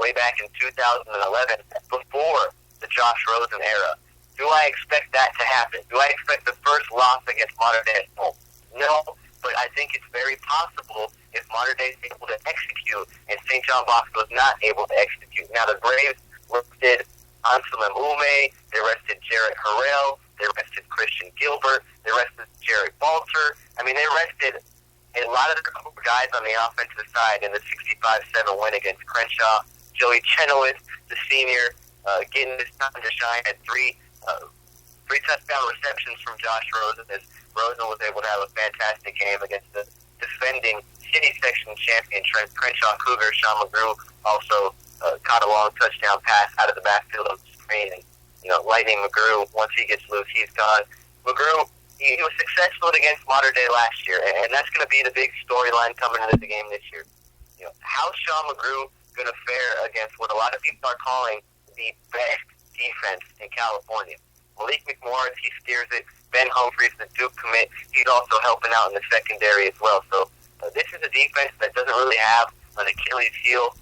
way back in 2011, before the Josh Rosen era. Do I expect that to happen? Do I expect the first loss against Modern Day at home? No, but I think it's very possible if Modern Day is able to execute and St. John Bosco is not able to execute. Now, the Braves rested Anselm Ume, they rested Jarrett Harrell, they rested Christian Gilbert, they rested Jerry Balter. I mean, they rested a lot of the guys on the offensive side in the 65-7 win against Crenshaw. Joey Chenoweth, the senior, getting this time to shine, had three touchdown receptions from Josh Rosen, as Rosen was able to have a fantastic game against the defending city section champion Crenshaw Cougars. Sean McGrew also caught a long touchdown pass out of the backfield of the screen. And, Lightning McGrew, once he gets loose, he's gone. McGrew, he was successful against Modern Day last year, and that's going to be the big storyline coming into the game this year. How's Sean McGrew going to fare against what a lot of people are calling the best defense in California? Malik McMorris, he steers it. Ben Humphreys, the Duke commit, he's also helping out in the secondary as well. So this is a defense that doesn't really have an Achilles heel.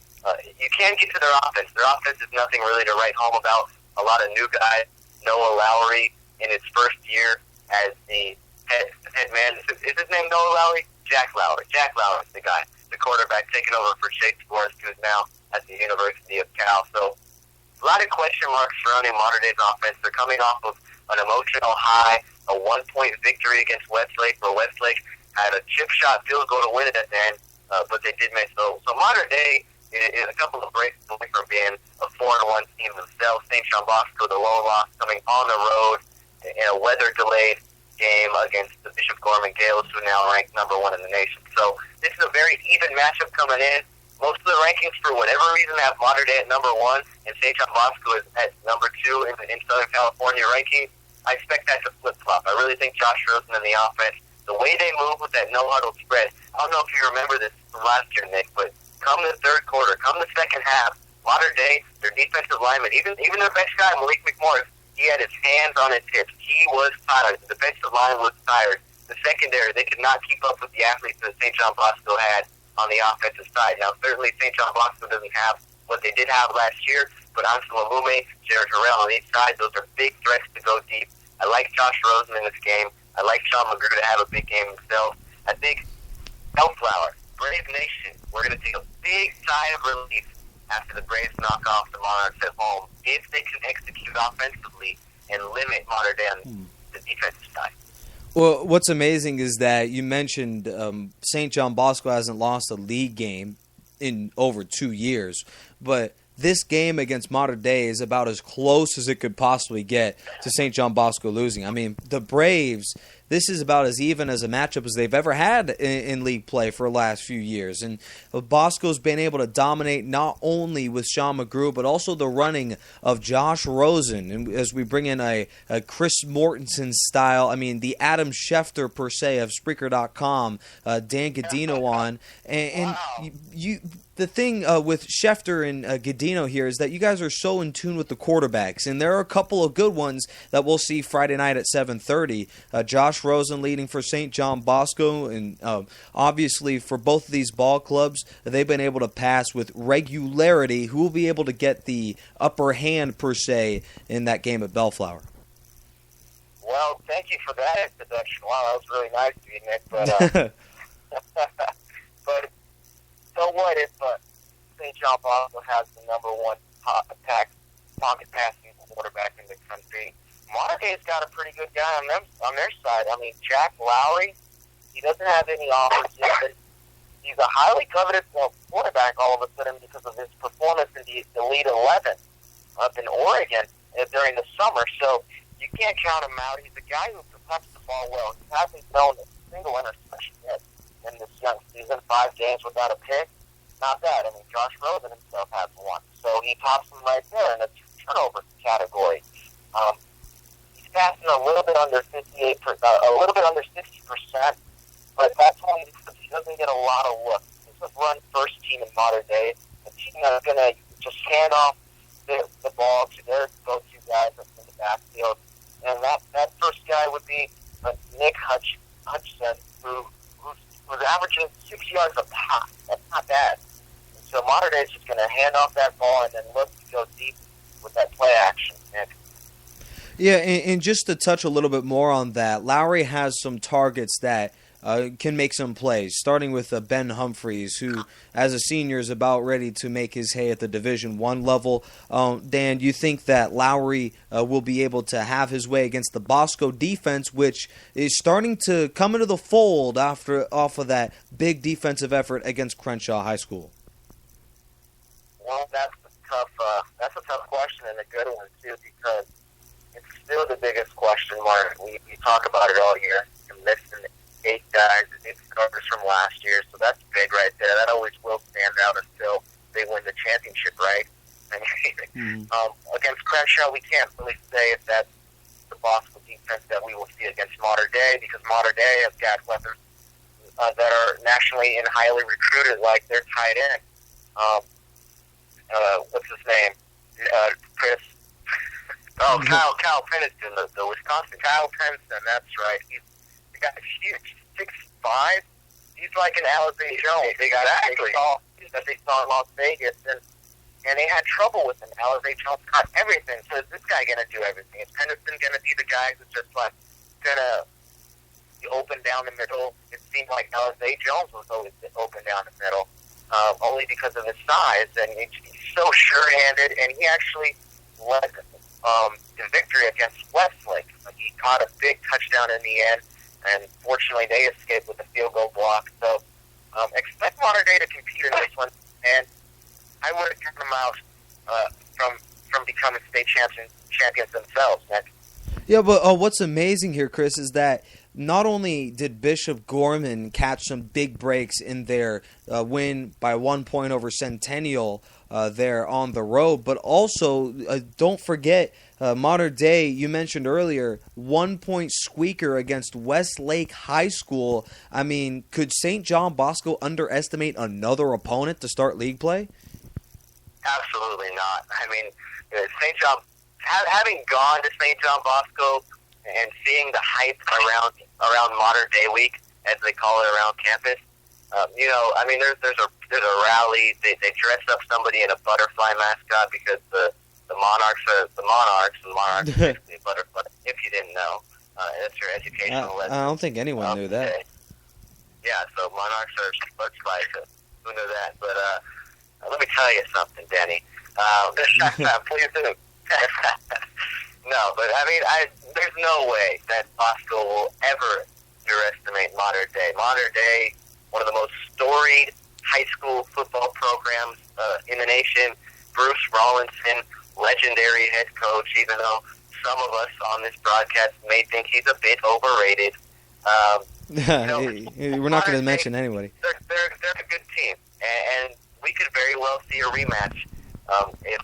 You can get to their offense. Their offense is nothing really to write home about. A lot of new guys. Noah Lowry in his first year as the head man. Is his name Noah Lowry? Jack Lowry. Jack Lowry's the guy, the quarterback, taking over for Chase Forrest, who's now at the University of Cal. So a lot of question marks surrounding Modern Day's offense. They're coming off of an emotional high, a 1-point victory against Westlake, where Westlake had a chip shot field goal to win it at the end, but they did miss. So Modern Day is a couple of breaks away from being a 4-1 team themselves. St. John Bosco, the lone loss, coming on the road in a weather-delayed game against the Bishop Gorman Gales, who now rank number 1 in the nation. So this is a very even matchup coming in. Most of the rankings, for whatever reason, have Modern Day at number 1, and St. John Bosco is at number 2 in Southern California rankings. I expect that to flip-flop. I really think Josh Rosen and the offense, the way they move with that no-huddle spread, I don't know if you remember this from last year, Nick, but come the third quarter, come the second half, Modern Day, their defensive lineman, even their best guy, Malik McMorris, he had his hands on his hips. He was tired. The defensive line was tired. The secondary, they could not keep up with the athletes that St. John Bosco had on the offensive side. Now, certainly St. John Bosco doesn't have what they did have last year, but Anselm Ume, Jared Harrell on each side, those are big threats to go deep. I like Josh Rosen in this game. I like Sean McGrew to have a big game himself. I think Bellflower, Brave Nation, we're going to take a big sigh of relief after the Braves knock off the Monarchs at home if they can execute offensively and limit Modern Day on the defensive side. Well, what's amazing is that you mentioned St. John Bosco hasn't lost a league game in over 2 years, but this game against Modern Day is about as close as it could possibly get to St. John Bosco losing. I mean, the Braves, this is about as even as a matchup as they've ever had in league play for the last few years. And Bosco's been able to dominate not only with Sean McGrew, but also the running of Josh Rosen. And as we bring in a Chris Mortensen style, I mean, the Adam Schefter, per se, of Spreaker.com, Dan Gadino on. And wow. The thing with Schefter and Gadino here is that you guys are so in tune with the quarterbacks, and there are a couple of good ones that we'll see Friday night at 7:30. Josh Rosen leading for St. John Bosco, and obviously for both of these ball clubs, they've been able to pass with regularity. Who will be able to get the upper hand, per se, in that game at Bellflower? Well, thank you for that introduction. Wow, that was really nice of you, Nick. But so what if St. John Bosco has the number 1 pocket passing quarterback in the country? Modern Day's got a pretty good guy on their side. I mean, Jack Lowry, he doesn't have any offers yet, but he's a highly coveted quarterback all of a sudden because of his performance in the Elite 11 up in Oregon during the summer. So you can't count him out. He's a guy who protects the ball well. He hasn't thrown a single interception yet in this young season. 5 games without a pick. Not bad. I mean, Josh Rosen himself has 1. So he tops him right there in the turnover category. He's passing a little bit under 58%, a little bit under 60%, but that's only because he doesn't get a lot of looks. He's a run first team in Modern Day. The team that's going to just hand off the ball to their go-to guys in the backfield. And that first guy would be Nick Hutchinson, who's averaging 6 yards a pop. That's not bad. So Mater Dei is just going to hand off that ball and then look to go deep with that play action. And Yeah, and just to touch a little bit more on that, Lowry has some targets that can make some plays, starting with Ben Humphreys, who, as a senior, is about ready to make his hay at the Division I level. Dan, you think that Lowry will be able to have his way against the Bosco defense, which is starting to come into the fold off of that big defensive effort against Crenshaw High School? Well, that's a tough question and a good one, too, because it's still the biggest question mark. We talk about it all year. You're missing 8 guys, 8 starters from last year, so that's big right there. That always will stand out until they win the championship, right? I mean, against Crenshaw, we can't really say if that's the Bosco defense that we will see against Mater Dei, because Mater Dei has got weapons that are nationally and highly recruited, like their tight end. What's his name? Chris. Kyle Pennington, the Wisconsin Kyle Pennington. That's right. The guy's huge, 6'5". He's like an Alizé Jones. Exactly. That they saw in Las Vegas, and they had trouble with him. Alizé Jones caught everything. So is this guy going to do everything? Is Pennington going to be the guy who's just like going to open down the middle? It seemed like Alizé Jones was always open down the middle, only because of his size, and he's so sure-handed, and he actually led the victory against Westlake. He caught a big touchdown in the end, and fortunately they escaped with a field goal block. So expect Mater Dei to compete in this one, and I wouldn't count them out from becoming state champions themselves next. Yeah, but what's amazing here, Chris, is that not only did Bishop Gorman catch some big breaks in their win by 1 point over Centennial there on the road, but also don't forget Mater Dei, you mentioned earlier, 1 point squeaker against Westlake High School. I mean, could St. John Bosco underestimate another opponent to start league play? Absolutely not. I mean, St. John, having gone to St. John Bosco and seeing the hype around Mater Dei Week, as they call it around campus, I mean, there's a rally. They dress up somebody in a butterfly mascot because the Monarchs are the Monarchs, and Monarchs are basically a butterfly. If you didn't know, that's your educational lesson. I don't think anyone knew that. Yeah, so Monarchs are butterflies. Who knew that? But let me tell you something, Denny. Please do. No, but I mean, there's no way that Bosco will ever underestimate Mater Dei. Mater Dei, one of the most storied high school football programs in the nation. Bruce Rawlinson, legendary head coach, even though some of us on this broadcast may think he's a bit overrated. We're not going to mention anybody. They're a good team, and we could very well see a rematch if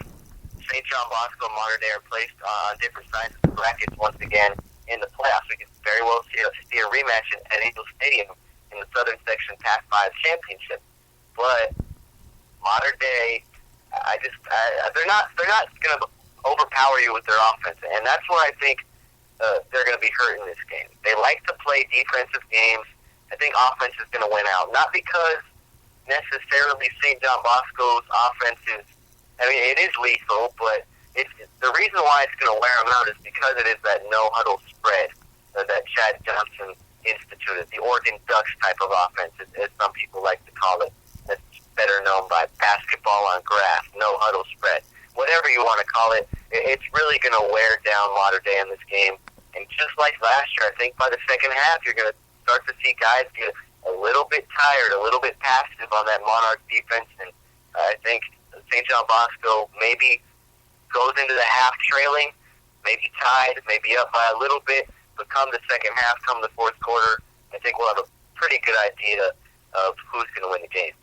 St. John Bosco and Mater Dei are placed on different sides of the brackets once again in the playoffs. We could very well see a rematch at Angel Stadium in the Southern Section Pac-5 Championship. But Mater Dei, they're not going to overpower you with their offense, and that's where I think they're going to be hurt in this game. They like to play defensive games. I think offense is going to win out, not because necessarily St. John Bosco's offense is. I mean, it is lethal, but the reason why it's going to wear them out is because it is that no-huddle spread that Chad Johnson instituted, the Oregon Ducks type of offense, as some people like to call it. That's better known by basketball on grass, no-huddle spread. Whatever you want to call it, it's really going to wear down Mater Dei in this game. And just like last year, I think by the second half, you're going to start to see guys get a little bit tired, a little bit passive on that Monarch defense, and I think St. John Bosco maybe goes into the half trailing, maybe tied, maybe up by a little bit, but come the second half, come the fourth quarter, I think we'll have a pretty good idea of who's going to win the game.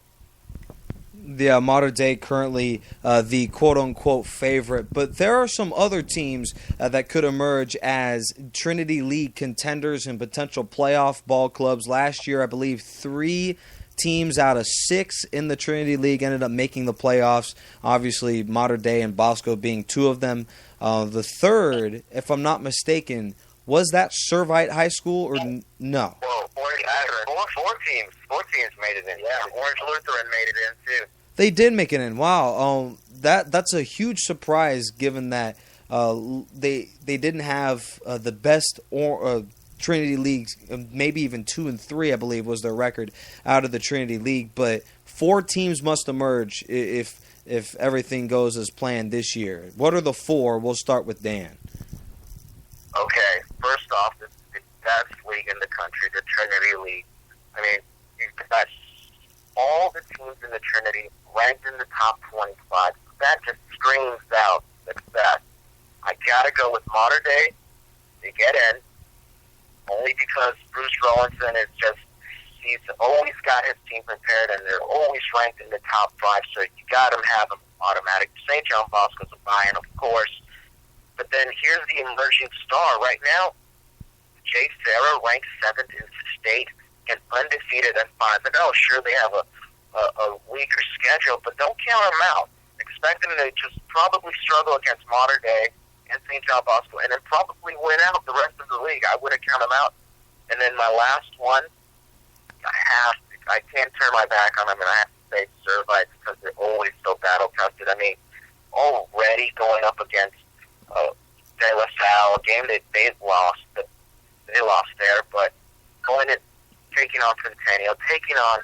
Yeah, Mater Dei currently the quote-unquote favorite, but there are some other teams that could emerge as Trinity League contenders and potential playoff ball clubs. Last year, I believe 3 teams out of 6 in the Trinity League ended up making the playoffs. Obviously, Mater Dei and Bosco being 2 of them. The third, if I'm not mistaken, was that Servite High School or no? Well, four teams made it in. Yeah, Orange Lutheran made it in too. They did make it in. Wow. That's a huge surprise given that they didn't have the best Trinity Leagues, maybe even 2 and 3, I believe, was their record out of the Trinity League. But 4 teams must emerge if everything goes as planned this year. What are the 4? We'll start with Dan. Okay, first off, it's the best league in the country, the Trinity League. I mean, you've got all the teams in the Trinity ranked in the top 25. That just screams out success. I gotta go with Modern Day to get in, only because Bruce Rollinson he's always got his team prepared, and they're always ranked in the top 5, so you gotta have them automatic. St. John Bosco's a buy-in, of course. But then here's the emerging star right now. Jay Sarah ranked 7th in state and undefeated at 5. And sure, they have a weaker schedule, but don't count them out. Expect them to just probably struggle against Modern Day and St. John Bosco, and then probably win out the rest of the league. I wouldn't count them out. And then my last one, I can't turn my back on them, and I have to say Servites because they're always so battle-tested. I mean, already going up against De La Salle, a game that they lost there, but taking on Centennial, taking on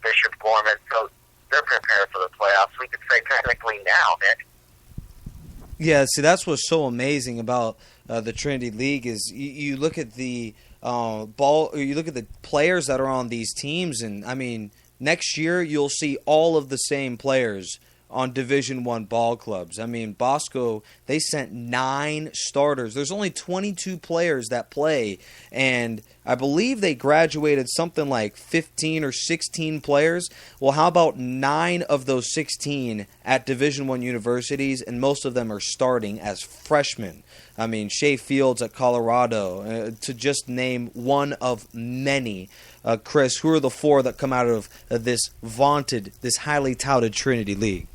Bishop Gorman, so they're prepared for the playoffs. We could say technically now, Nick. Yeah, see, that's what's so amazing about the Trinity League is you look at the you look at the players that are on these teams, and I mean, next year you'll see all of the same players on Division I ball clubs. I mean, Bosco, they sent 9 starters. There's only 22 players that play, and I believe they graduated something like 15 or 16 players. Well, how about 9 of those 16 at Division I universities, and most of them are starting as freshmen. I mean, Shea Fields at Colorado, to just name one of many. Chris, who are the 4 that come out of this highly touted Trinity League?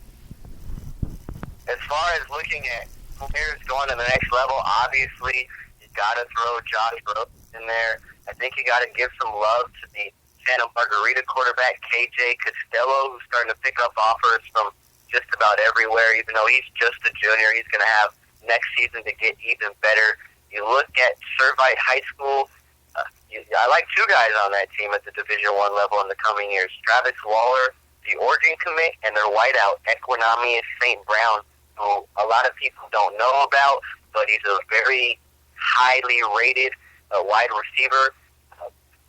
As far as looking at players going to the next level, obviously you got to throw Josh Rhodes in there. I think you got to give some love to the Santa Margarita quarterback, KJ Costello, who's starting to pick up offers from just about everywhere. Even though he's just a junior, he's going to have next season to get even better. You look at Servite High School. I like 2 guys on that team at the Division I level in the coming years. Travis Waller, the Oregon commit, and their wideout, Equinamius St. Brown, who a lot of people don't know about, but he's a very highly rated wide receiver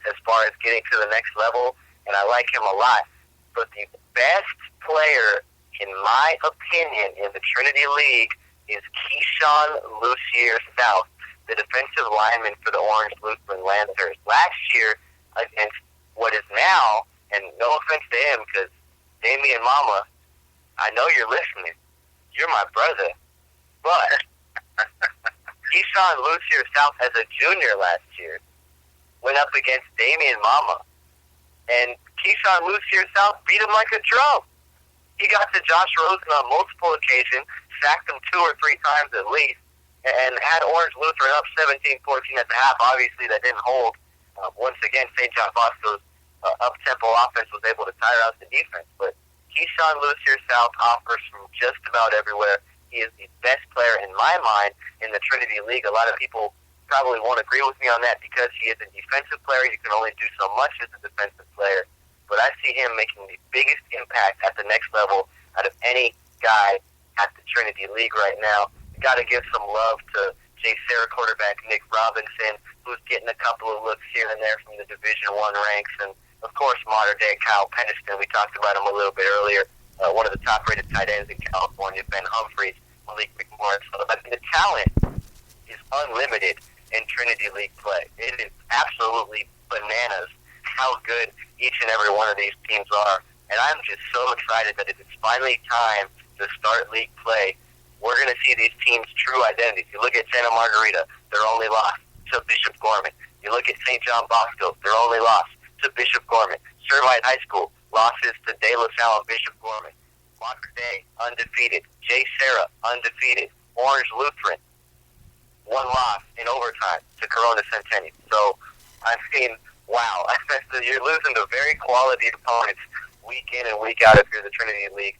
as far as getting to the next level, and I like him a lot. But the best player, in my opinion, in the Trinity League is Keyshawn Lucier South, the defensive lineman for the Orange Lutheran Lancers. Last year, against what is now, and no offense to him, because Damian Mama, I know you're listening. You're my brother. But Keyshawn Lucier South, as a junior last year, went up against Damian Mama. And Keyshawn Lucier South beat him like a drum. He got to Josh Rosen on multiple occasions, sacked him 2 or 3 times at least, and had Orange Lutheran up 17-14 at the half. Obviously, that didn't hold. Once again, St. John Bosco's up-tempo offense was able to tire out the defense. But Keyshawn Lucier South offers from just about everywhere. He is the best player, in my mind, in the Trinity League. A lot of people probably won't agree with me on that because he is a defensive player. You can only do so much as a defensive player. But I see him making the biggest impact at the next level out of any guy at the Trinity League right now. You got to give some love to Jay Sarah quarterback Nick Robinson, who's getting a couple of looks here and there from the Division I ranks, and of course, modern day Kyle Peniston. We talked about him a little bit earlier. One of the top-rated tight ends in California, Ben Humphreys, Malik McMorris. So, I mean, the talent is unlimited in Trinity League play. It is absolutely bananas how good each and every one of these teams are. And I'm just so excited that it is finally time to start league play. We're going to see these teams' true identities. You look at Santa Margarita, their only loss to Bishop Gorman. You look at St. John Bosco, their only loss to Bishop Gorman. Servite High School, losses to De La Salle and Bishop Gorman. Walker Day, undefeated. Jay Sarah, undefeated. Orange Lutheran, 1 loss in overtime to Corona Centennial. So, I mean, wow. You're losing to very quality opponents week in and week out if you're the Trinity League.